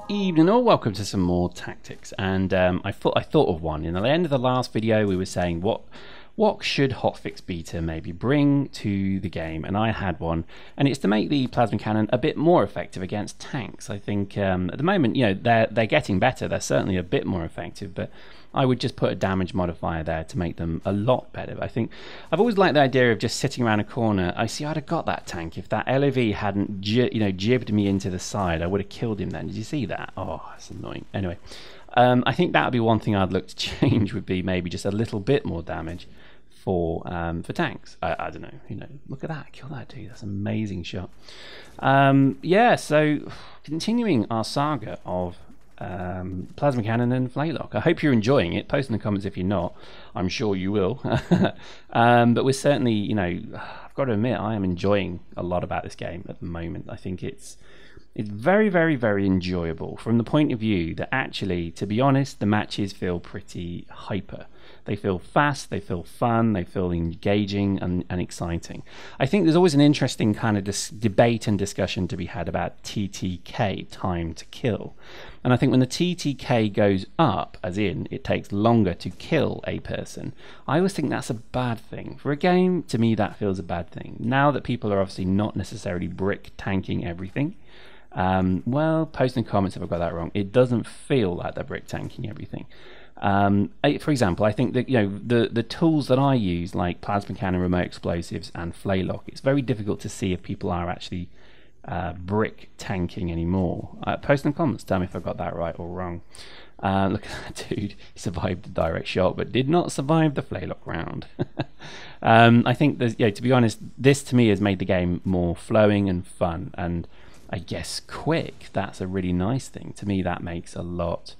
Evening all, welcome to some more tactics. And I thought of one. In the end of the last video we were saying what should HOTFIX beta maybe bring to the game, and I had one, and it's to make the plasma cannon a bit more effective against tanks. I think at the moment, you know, they're getting better, they're certainly a bit more effective, but I would just put a damage modifier there to make them a lot better. I think I've always liked the idea of just sitting around a corner. I'd have got that tank if that LOV hadn't jibbed me into the side. I would have killed him then. Did you see that? Oh, that's annoying. Anyway, I think that would be one thing I'd look to change, would be maybe just a little bit more damage for tanks. I don't know, you know, look at that, kill that dude, that's an amazing shot. Yeah, so continuing our saga of plasma cannon and flaylock. I hope you're enjoying it. Post in the comments if you're not. I'm sure you will. But we're certainly, you know, I've got to admit, I am enjoying a lot about this game at the moment. I think it's very, very, very enjoyable from the point of view that actually, to be honest, the matches feel pretty hyper. They feel fast, they feel fun, they feel engaging and exciting. I think there's always an interesting kind of debate and discussion to be had about TTK, time to kill. And I think when the TTK goes up, as in it takes longer to kill a person, I always think that's a bad thing. For a game, to me, that feels a bad thing. Now that people are obviously not necessarily brick tanking everything, well, post in the comments if I've got that wrong. It doesn't feel like they're brick tanking everything. For example, I think that, you know, the tools that I use, like plasma cannon, remote explosives, and flaylock, it's very difficult to see if people are actually brick tanking anymore. Post in the comments, tell me if I got that right or wrong. Look at that dude, he survived the direct shot, but did not survive the flaylock round. I think there's, you know, to be honest, this to me has made the game more flowing and fun, and I guess quick. That's a really nice thing. To me, that makes a lot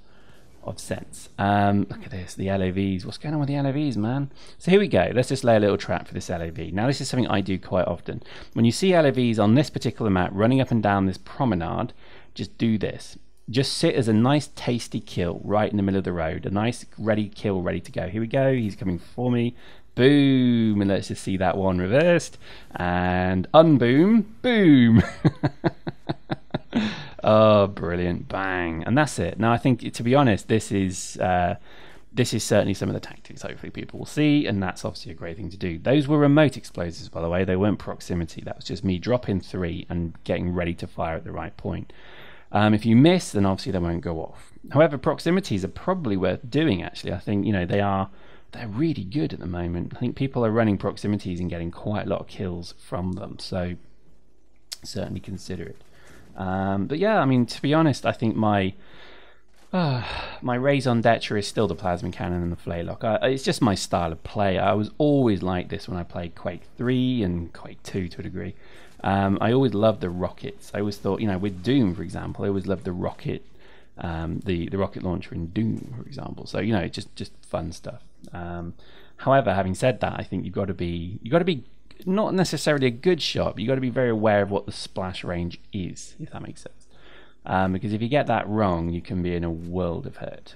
of sense. Look at this, the LOVs. What's going on with the LOVs, man? So here we go. Let's just lay a little trap for this LOV. Now, this is something I do quite often. When you see LOVs on this particular map running up and down this promenade, just do this. Just sit as a nice tasty kill right in the middle of the road. A nice ready kill, ready to go. Here we go. He's coming for me. Boom. And let's just see that one reversed. And unboom. Boom. Oh, brilliant. Bang. And that's it. Now, I think, to be honest, this is certainly some of the tactics hopefully people will see, and that's obviously a great thing to do. Those were remote explosives, by the way. They weren't proximity. That was just me dropping 3 and getting ready to fire at the right point. If you miss, then obviously they won't go off. However, proximities are probably worth doing, actually. I think, you know, they're really good at the moment. I think people are running proximities and getting quite a lot of kills from them, so certainly consider it. But yeah, I mean, to be honest, I think my raison d'etre is still the plasma cannon and the flaylock. It's just my style of play. I was always like this when I played Quake 3 and Quake 2 to a degree. I always loved the rockets. I always thought, you know, with Doom, for example, I always loved the rocket, the rocket launcher in Doom, for example. So, you know, just fun stuff. However, having said that, I think you've got to be not necessarily a good shot, but you've got to be very aware of what the splash range is, if that makes sense. Because if you get that wrong, you can be in a world of hurt.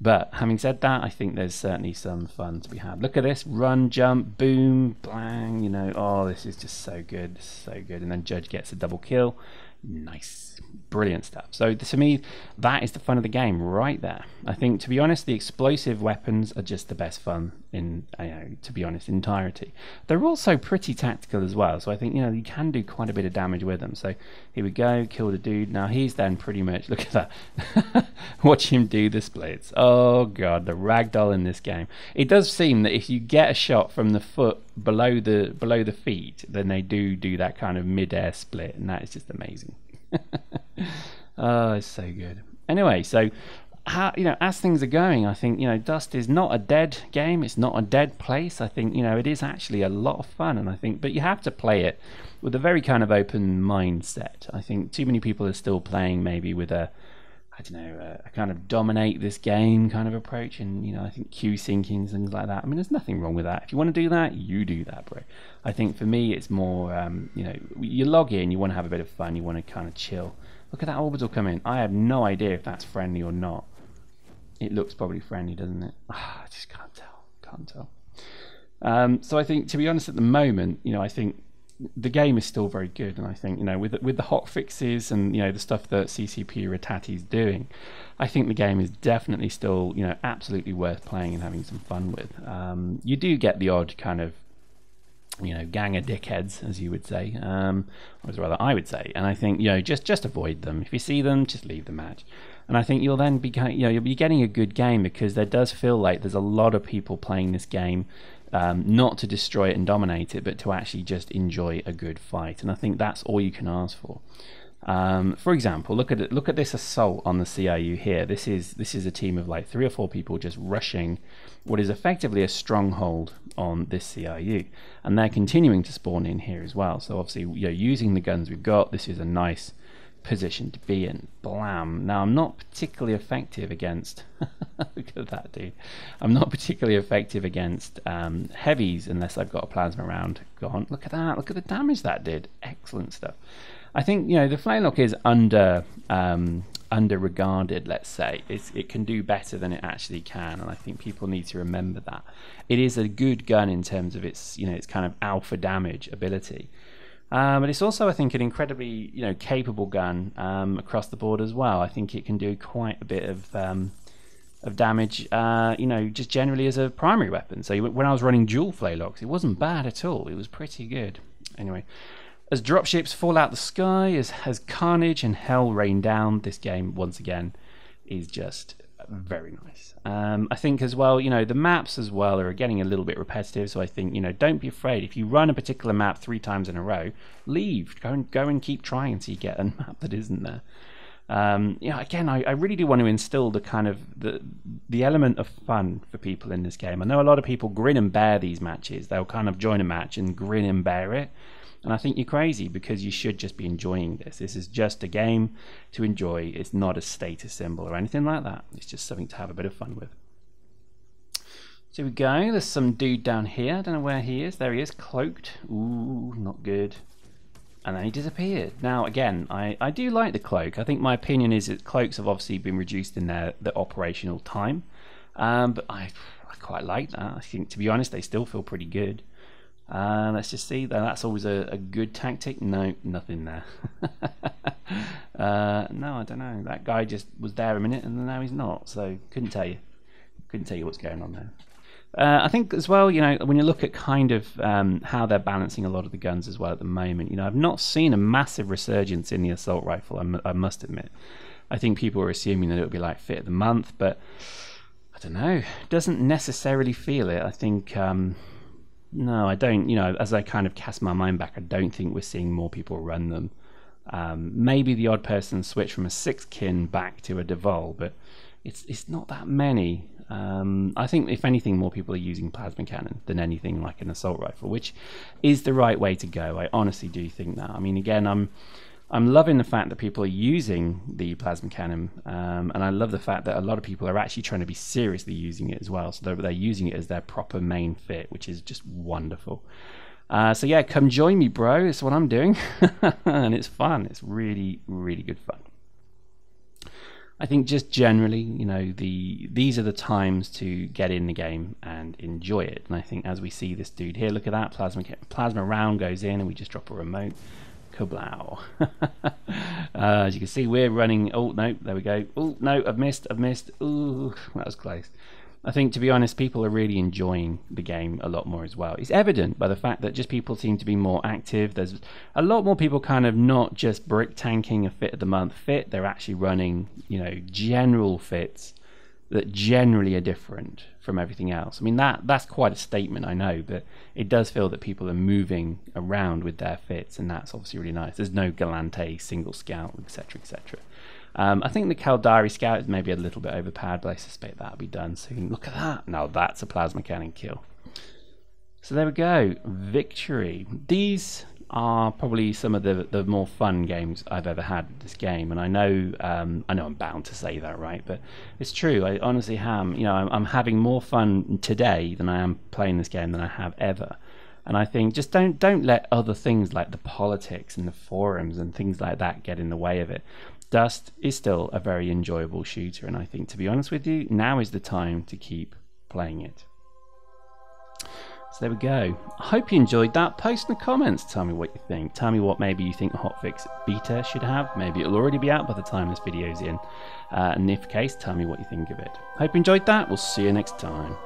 But having said that, I think there's certainly some fun to be had. Look at this, run, jump, boom, blang, you know, oh, this is just so good, so good. And then Judge gets a double kill. Nice, brilliant stuff. So to me, that is the fun of the game right there. I think, to be honest, the explosive weapons are just the best fun in, you know, to be honest, entirety. They're also pretty tactical as well, so I think, you know, you can do quite a bit of damage with them. So here we go, kill the dude. Now he's then pretty much, look at that, watch him do the splits. Oh god, the ragdoll in this game. It does seem that if you get a shot from the foot below the feet, then they do that kind of mid-air split, and that is just amazing. Oh, it's so good. Anyway, so how, you know, as things are going, I think, you know, Dust is not a dead game. It's not a dead place. I think, you know, it is actually a lot of fun, and I think, but you have to play it with a very kind of open mindset. I think too many people are still playing maybe with a, I don't know, a kind of dominate this game kind of approach, and, you know, I think queue syncing and things like that. I mean, there's nothing wrong with that. If you want to do that, you do that, bro. I think for me, it's more, you know, you log in, you want to have a bit of fun, you want to kind of chill. Look at that orbital come in. I have no idea if that's friendly or not. It looks probably friendly, doesn't it? I just can't tell. So I think, to be honest, at the moment, you know, I think the game is still very good, and I think, you know, with the hotfixes and, you know, the stuff that CCP Ratati is doing, I think the game is definitely still, you know, absolutely worth playing and having some fun with. You do get the odd kind of, you know, gang of dickheads, as you would say, or as rather I would say, and I think, you know, just avoid them. If you see them, just leave the match. And I think you'll then be, you know, you'll be getting a good game, because there does feel like there's a lot of people playing this game, not to destroy it and dominate it, but to actually just enjoy a good fight. And I think that's all you can ask for. For example, look at it, look at this assault on the CIU here. This is a team of like 3 or 4 people just rushing what is effectively a stronghold on this CIU, and they're continuing to spawn in here as well. So obviously, you know, using the guns we've got, this is a nice position to be in. Blam. Now, I'm not particularly effective against look at that dude. I'm not particularly effective against heavies unless I've got a plasma round gone. Look at that. Look at the damage that did. Excellent stuff. I think, you know, the flaylock is under regarded, let's say. It can do better than it actually can, and I think people need to remember that. It is a good gun in terms of its, you know, its kind of alpha damage ability. But it's also, I think, an incredibly, you know, capable gun across the board as well. I think it can do quite a bit of damage, you know, just generally as a primary weapon. So when I was running dual flaylocks, it wasn't bad at all. It was pretty good. Anyway, as dropships fall out the sky, as carnage and hell rain down, this game, once again, is just very nice. I think as well, you know, the maps as well are getting a little bit repetitive, so I think, you know, don't be afraid. If you run a particular map 3 times in a row, leave. Go and keep trying until you get a map that isn't there. You know, again, I really do want to instill the kind of the element of fun for people in this game. I know a lot of people grin and bear these matches. They'll kind of join a match and grin and bear it. And I think you're crazy, because you should just be enjoying this. This is just a game to enjoy. It's not a status symbol or anything like that. It's just something to have a bit of fun with. So we go. There's some dude down here. I don't know where he is. There he is, cloaked. Ooh, not good. And then he disappeared. Now, again, I do like the cloak. I think my opinion is that cloaks have obviously been reduced in their operational time. But I quite like that. I think, to be honest, they still feel pretty good. Let's just see. That's always a good tactic. No, nothing there. No, I don't know. That guy just was there a minute and now he's not. So couldn't tell you what's going on there. I think as well, you know, when you look at kind of how they're balancing a lot of the guns as well at the moment, you know, I've not seen a massive resurgence in the assault rifle, I must admit. I think people were assuming that it would be like fit of the month, but I don't know. It doesn't necessarily feel it. I think no, I don't. You know, as I kind of cast my mind back, I don't think we're seeing more people run them. Maybe the odd person switch from a 6-kin back to a Devol, but it's not that many. I think, if anything, more people are using plasma cannon than anything like an assault rifle, which is the right way to go. I honestly do think that. I mean, again, I'm loving the fact that people are using the plasma cannon, and I love the fact that a lot of people are actually trying to be seriously using it as well. So they're using it as their proper main fit, which is just wonderful. So yeah, come join me, bro. It's what I'm doing, and it's fun. It's really, really good fun. I think just generally, you know, these are the times to get in the game and enjoy it. And I think as we see this dude here, look at that, plasma round goes in, and we just drop a remote. Kablow. As you can see, we're running. Oh no, there we go. Oh no, I've missed. Ooh, that was close. I think, to be honest, people are really enjoying the game a lot more as well. It's evident by the fact that just people seem to be more active. There's a lot more people kind of not just brick tanking a fit of the month fit. They're actually running, you know, general fits that generally are different from everything else. I mean, that's quite a statement, I know, but it does feel that people are moving around with their fits, and that's obviously really nice. There's no Galante, single scout, etc., etc. I think the Caldari scout is maybe a little bit overpowered, but I suspect that'll be done soon. Look at that. Now that's a plasma cannon kill. So there we go. Victory. These are probably some of the more fun games I've ever had with this game, and I know I'm bound to say that, right? But it's true. I honestly am. You know, I'm having more fun today than I am playing this game than I have ever. And I think just don't let other things like the politics and the forums and things like that get in the way of it. Dust is still a very enjoyable shooter, and I think, to be honest with you, now is the time to keep playing it. So there we go. I hope you enjoyed that. Post in the comments. Tell me what you think. Tell me what maybe you think the HOTFIX beta should have. Maybe it'll already be out by the time this video's in. And if case, tell me what you think of it. Hope you enjoyed that. We'll see you next time.